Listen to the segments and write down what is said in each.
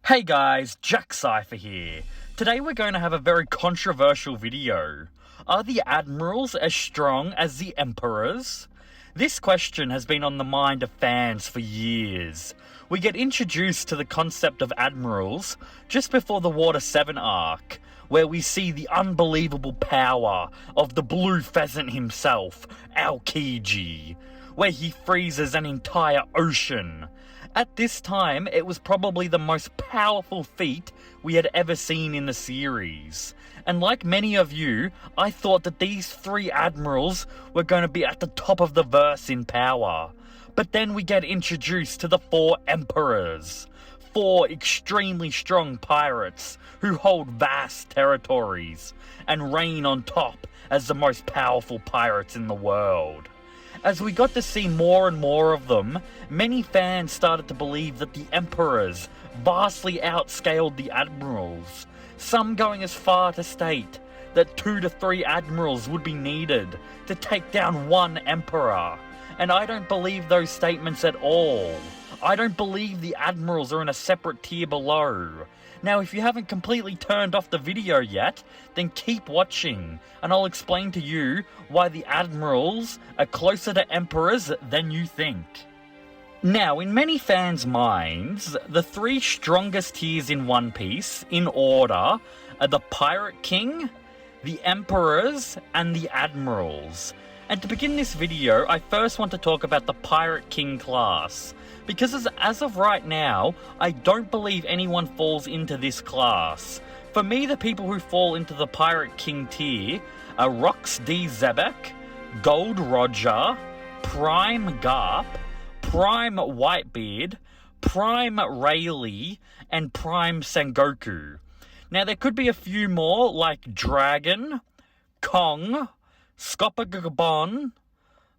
Hey guys, Jack Cypher here. Today we're going to have a very controversial video. Are the Admirals as strong as the Emperors? This question has been on the mind of fans for years. We get introduced to the concept of Admirals just before the Water 7 arc, where we see the unbelievable power of the Blue Pheasant himself, Aokiji, where he freezes an entire ocean. At this time, it was probably the most powerful feat we had ever seen in the series. And like many of you, I thought that these three Admirals were going to be at the top of the verse in power. But then we get introduced to the four Emperors. Four extremely strong pirates who hold vast territories and reign on top as the most powerful pirates in the world. As we got to see more and more of them, many fans started to believe that the Emperors vastly outscaled the Admirals, some going as far to state that 2 to 3 Admirals would be needed to take down one Emperor. And I don't believe those statements at all. I don't believe the Admirals are in a separate tier below. Now, if you haven't completely turned off the video yet, then keep watching, and I'll explain to you why the Admirals are closer to Emperors than you think. Now, in many fans' minds, the 3 strongest tiers in One Piece, in order, are the Pirate King, the Emperors, and the Admirals. And to begin this video, I first want to talk about the Pirate King class, because as of right now, I don't believe anyone falls into this class. For me, the people who fall into the Pirate King tier are Rox D. Zebek, Gold Roger, Prime Garp, Prime Whitebeard, Prime Rayleigh, and Prime Sengoku. Now, there could be a few more, like Dragon, Kong, Scopagabon,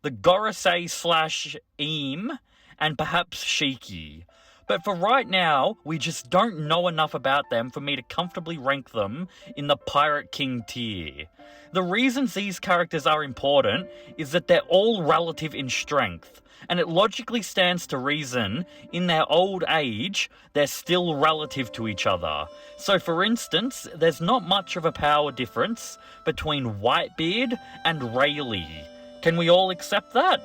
the Gorosei / Eam, and perhaps Shiki. But for right now, we just don't know enough about them for me to comfortably rank them in the Pirate King tier. The reasons these characters are important is that they're all relative in strength, and it logically stands to reason, in their old age, they're still relative to each other. So for instance, there's not much of a power difference between Whitebeard and Rayleigh. Can we all accept that?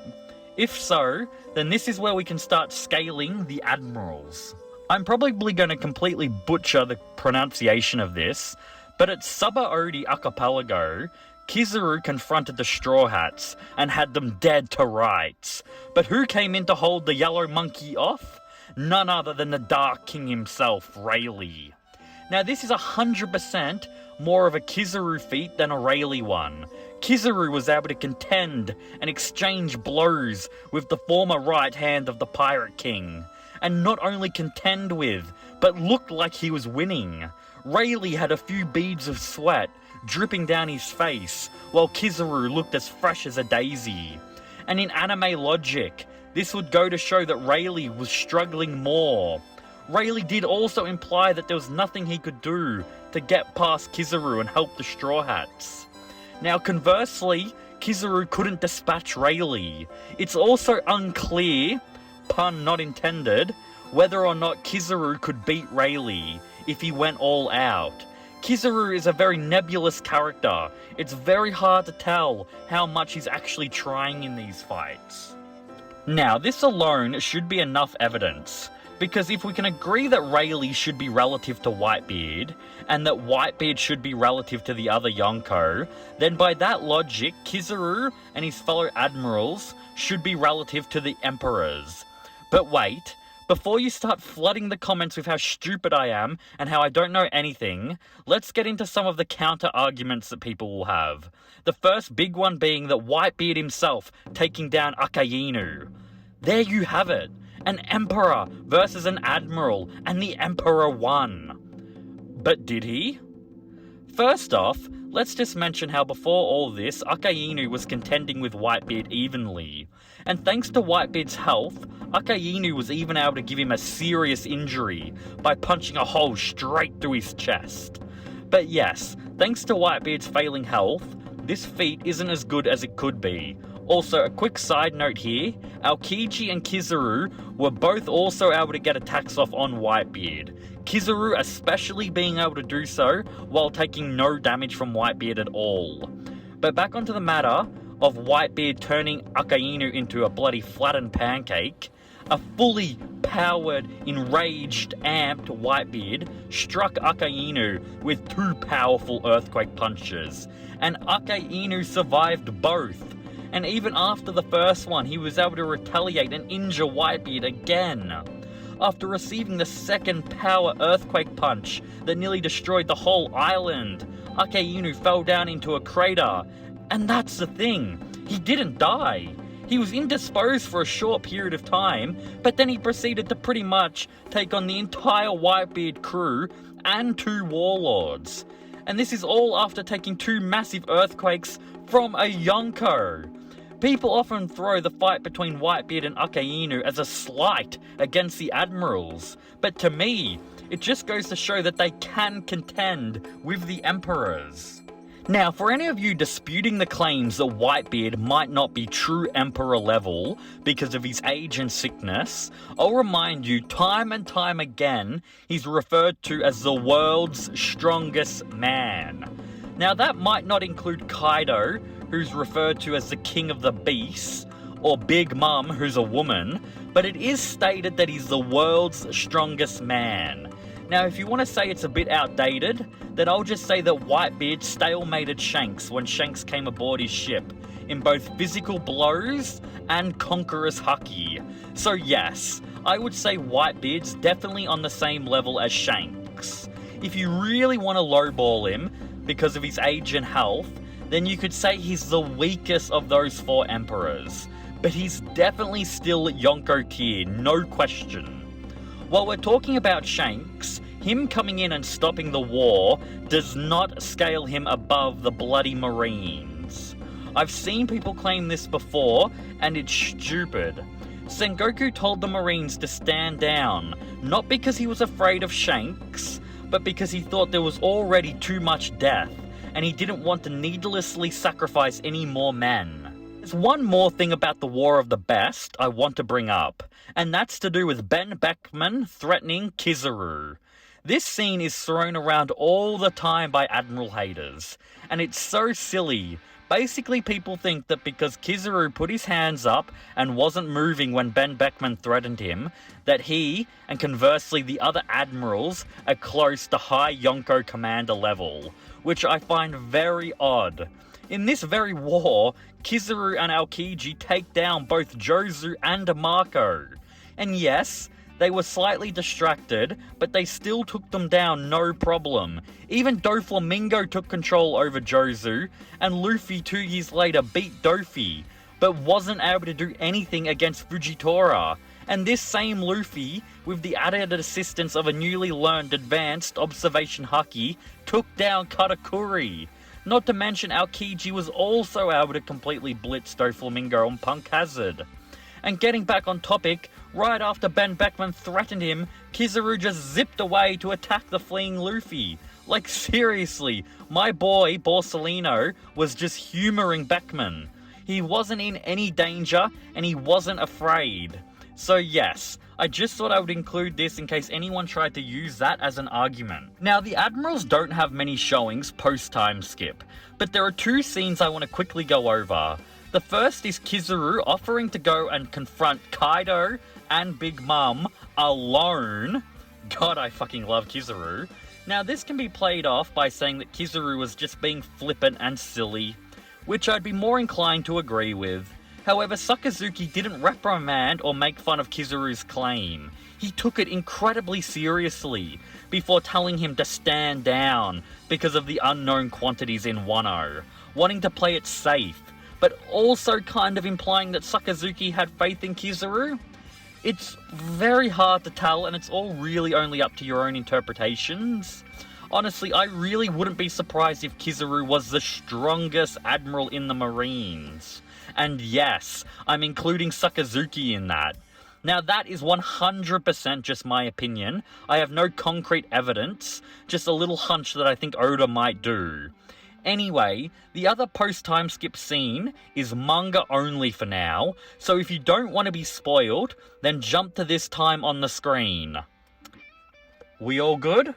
If so, then this is where we can start scaling the Admirals. I'm probably going to completely butcher the pronunciation of this, but at Sabaody Archipelago, Kizaru confronted the Straw Hats and had them dead to rights. But who came in to hold the Yellow Monkey off? None other than the Dark King himself, Rayleigh. Now this is 100% more of a Kizaru feat than a Rayleigh one. Kizaru was able to contend and exchange blows with the former right hand of the Pirate King, and not only contend with, but looked like he was winning. Rayleigh had a few beads of sweat dripping down his face, while Kizaru looked as fresh as a daisy. And in anime logic, this would go to show that Rayleigh was struggling more. Rayleigh did also imply that there was nothing he could do to get past Kizaru and help the Straw Hats. Now conversely, Kizaru couldn't dispatch Rayleigh. It's also unclear, pun not intended, whether or not Kizaru could beat Rayleigh if he went all out. Kizaru is a very nebulous character. It's very hard to tell how much he's actually trying in these fights. Now, this alone should be enough evidence, because if we can agree that Rayleigh should be relative to Whitebeard, and that Whitebeard should be relative to the other Yonko, then by that logic, Kizaru and his fellow Admirals should be relative to the Emperors. But wait, before you start flooding the comments with how stupid I am and how I don't know anything, let's get into some of the counter-arguments that people will have. The first big one being that Whitebeard himself taking down Akainu. There you have it. An Emperor versus an Admiral, and the Emperor won. But did he? First off, let's just mention how before all this, Akainu was contending with Whitebeard evenly. And thanks to Whitebeard's health, Akainu was even able to give him a serious injury by punching a hole straight through his chest. But yes, thanks to Whitebeard's failing health, this feat isn't as good as it could be. Also, a quick side note here, Aokiji and Kizaru were both also able to get attacks off on Whitebeard. Kizaru especially being able to do so while taking no damage from Whitebeard at all. But back onto the matter of Whitebeard turning Akainu into a bloody flattened pancake, a fully powered, enraged, amped Whitebeard struck Akainu with 2 powerful earthquake punches, and Akainu survived both. And even after the first one, he was able to retaliate and injure Whitebeard again. After receiving the second power earthquake punch that nearly destroyed the whole island, Akainu fell down into a crater. And that's the thing, he didn't die. He was indisposed for a short period of time, but then he proceeded to pretty much take on the entire Whitebeard crew and 2 warlords. And this is all after taking 2 massive earthquakes from a Yonko. People often throw the fight between Whitebeard and Akainu as a slight against the Admirals, but to me, it just goes to show that they can contend with the Emperors. Now, for any of you disputing the claims that Whitebeard might not be true Emperor level because of his age and sickness, I'll remind you time and time again, he's referred to as the world's strongest man. Now, that might not include Kaido, who's referred to as the King of the Beasts, or Big Mom, who's a woman, but it is stated that he's the world's strongest man. Now, if you want to say it's a bit outdated, then I'll just say that Whitebeard stalemated Shanks when Shanks came aboard his ship, in both physical blows and conqueror's haki. So yes, I would say Whitebeard's definitely on the same level as Shanks. If you really want to lowball him, because of his age and health, then you could say he's the weakest of those 4 emperors. But he's definitely still Yonko tier, no question. While we're talking about Shanks, him coming in and stopping the war does not scale him above the bloody Marines. I've seen people claim this before, and it's stupid. Sengoku told the Marines to stand down, not because he was afraid of Shanks, but because he thought there was already too much death, and he didn't want to needlessly sacrifice any more men. There's one more thing about the War of the Best I want to bring up, and that's to do with Ben Beckman threatening Kizaru. This scene is thrown around all the time by Admiral haters, and it's so silly. Basically, people think that because Kizaru put his hands up and wasn't moving when Ben Beckman threatened him, that he, and conversely the other Admirals, are close to high Yonko commander level, which I find very odd. In this very war, Kizaru and Aokiji take down both Jozu and Mako. And yes, they were slightly distracted, but they still took them down no problem. Even Doflamingo took control over Jozu, and Luffy 2 years later beat Dofi, but wasn't able to do anything against Fujitora. And this same Luffy, with the added assistance of a newly learned advanced observation haki, took down Katakuri. Not to mention Aokiji was also able to completely blitz Doflamingo on Punk Hazard. And getting back on topic, right after Ben Beckman threatened him, Kizaru just zipped away to attack the fleeing Luffy. Like seriously, my boy Borsalino was just humouring Beckman. He wasn't in any danger and he wasn't afraid. So yes, I just thought I would include this in case anyone tried to use that as an argument. Now, the Admirals don't have many showings post-time skip, but there are 2 scenes I want to quickly go over. The first is Kizaru offering to go and confront Kaido and Big Mom alone. God, I fucking love Kizaru. Now, this can be played off by saying that Kizaru was just being flippant and silly, which I'd be more inclined to agree with. However, Sakazuki didn't reprimand or make fun of Kizaru's claim. He took it incredibly seriously, before telling him to stand down because of the unknown quantities in Wano, wanting to play it safe, but also kind of implying that Sakazuki had faith in Kizaru. It's very hard to tell, and it's all really only up to your own interpretations. Honestly, I really wouldn't be surprised if Kizaru was the strongest admiral in the Marines. And yes, I'm including Sakazuki in that. Now, that is 100% just my opinion. I have no concrete evidence, just a little hunch that I think Oda might do. Anyway, the other post-time skip scene is manga only for now, so if you don't want to be spoiled, then jump to this time on the screen. We all good?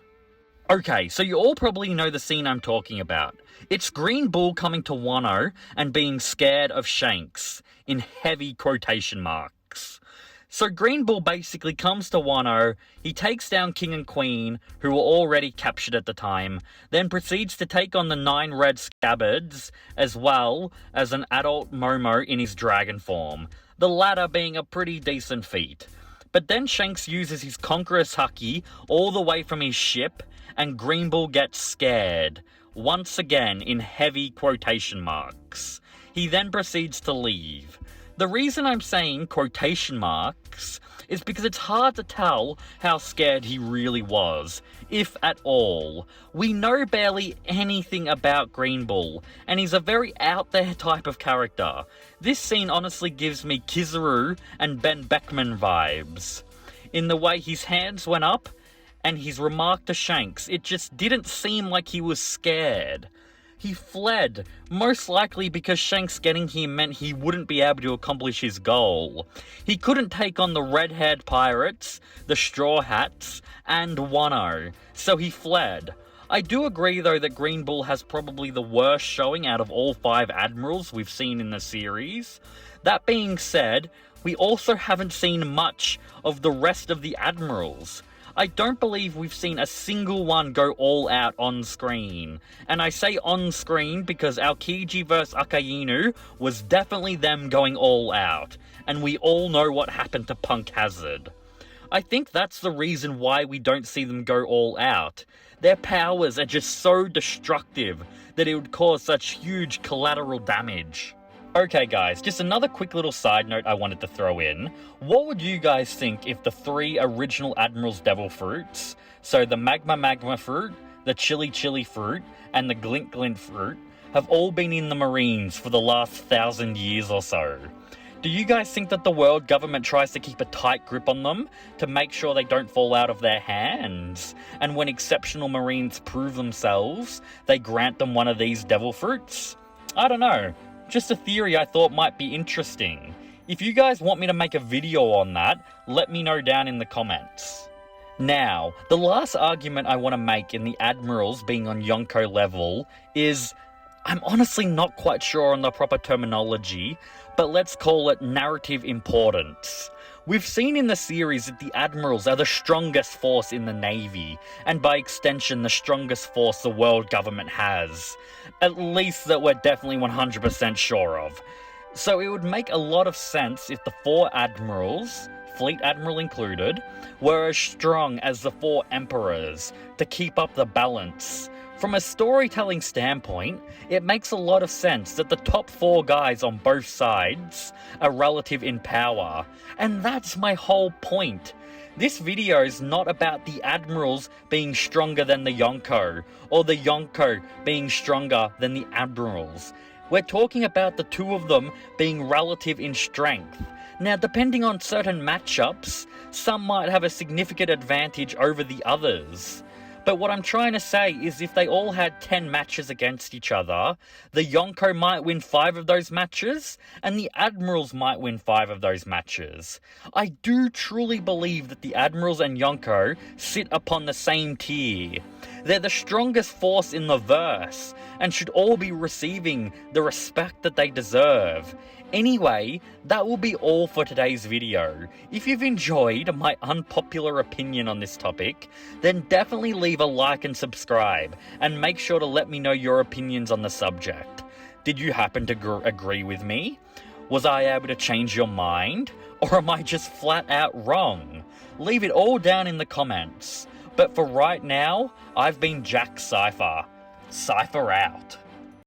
Okay, so you all probably know the scene I'm talking about. It's Green Bull coming to Wano and being scared of Shanks, in heavy quotation marks. So Green Bull basically comes to Wano, he takes down King and Queen, who were already captured at the time, then proceeds to take on the 9 red scabbards, as well as an adult Momo in his dragon form, the latter being a pretty decent feat. But then Shanks uses his Conqueror's Haki all the way from his ship, and Green Bull gets scared, once again in heavy quotation marks. He then proceeds to leave. The reason I'm saying quotation marks is because it's hard to tell how scared he really was, if at all. We know barely anything about Green Bull, and he's a very out there type of character. This scene honestly gives me Kizaru and Ben Beckman vibes. In the way his hands went up, and his remark to Shanks, it just didn't seem like he was scared. He fled, most likely because Shanks getting here meant he wouldn't be able to accomplish his goal. He couldn't take on the red-haired pirates, the Straw Hats, and Wano, so he fled. I do agree though that Green Bull has probably the worst showing out of all 5 Admirals we've seen in the series. That being said, we also haven't seen much of the rest of the Admirals. I don't believe we've seen a single one go all out on screen. And I say on screen because Aokiji vs Akainu was definitely them going all out. And we all know what happened to Punk Hazard. I think that's the reason why we don't see them go all out. Their powers are just so destructive that it would cause such huge collateral damage. Okay guys, just another quick little side note I wanted to throw in. What would you guys think if the 3 original Admiral's Devil Fruits, so the Magma Fruit, the Chili Fruit, and the Glint Fruit, have all been in the Marines for the last 1,000 years or so? Do you guys think that the world government tries to keep a tight grip on them to make sure they don't fall out of their hands? And when exceptional Marines prove themselves, they grant them one of these Devil Fruits? I don't know. Just a theory I thought might be interesting. If you guys want me to make a video on that, let me know down in the comments. Now, the last argument I want to make in the Admirals being on Yonko level is, I'm honestly not quite sure on the proper terminology, but let's call it narrative importance. We've seen in the series that the Admirals are the strongest force in the Navy, and by extension the strongest force the world government has. At least that we're definitely 100% sure of. So it would make a lot of sense if the 4 Admirals, Fleet Admiral included, were as strong as the 4 Emperors to keep up the balance. From a storytelling standpoint, it makes a lot of sense that the top 4 guys on both sides are relative in power, and that's my whole point. This video is not about the Admirals being stronger than the Yonko, or the Yonko being stronger than the Admirals. We're talking about the 2 of them being relative in strength. Now, depending on certain matchups, some might have a significant advantage over the others. But what I'm trying to say is if they all had 10 matches against each other, the Yonko might win 5 of those matches, and the Admirals might win 5 of those matches. I do truly believe that the Admirals and Yonko sit upon the same tier. They're the strongest force in the verse, and should all be receiving the respect that they deserve. Anyway, that will be all for today's video. If you've enjoyed my unpopular opinion on this topic, then definitely leave a like and subscribe, and make sure to let me know your opinions on the subject. Did you happen to agree with me? Was I able to change your mind? Or am I just flat out wrong? Leave it all down in the comments. But for right now, I've been Jack Cypher. Cypher out.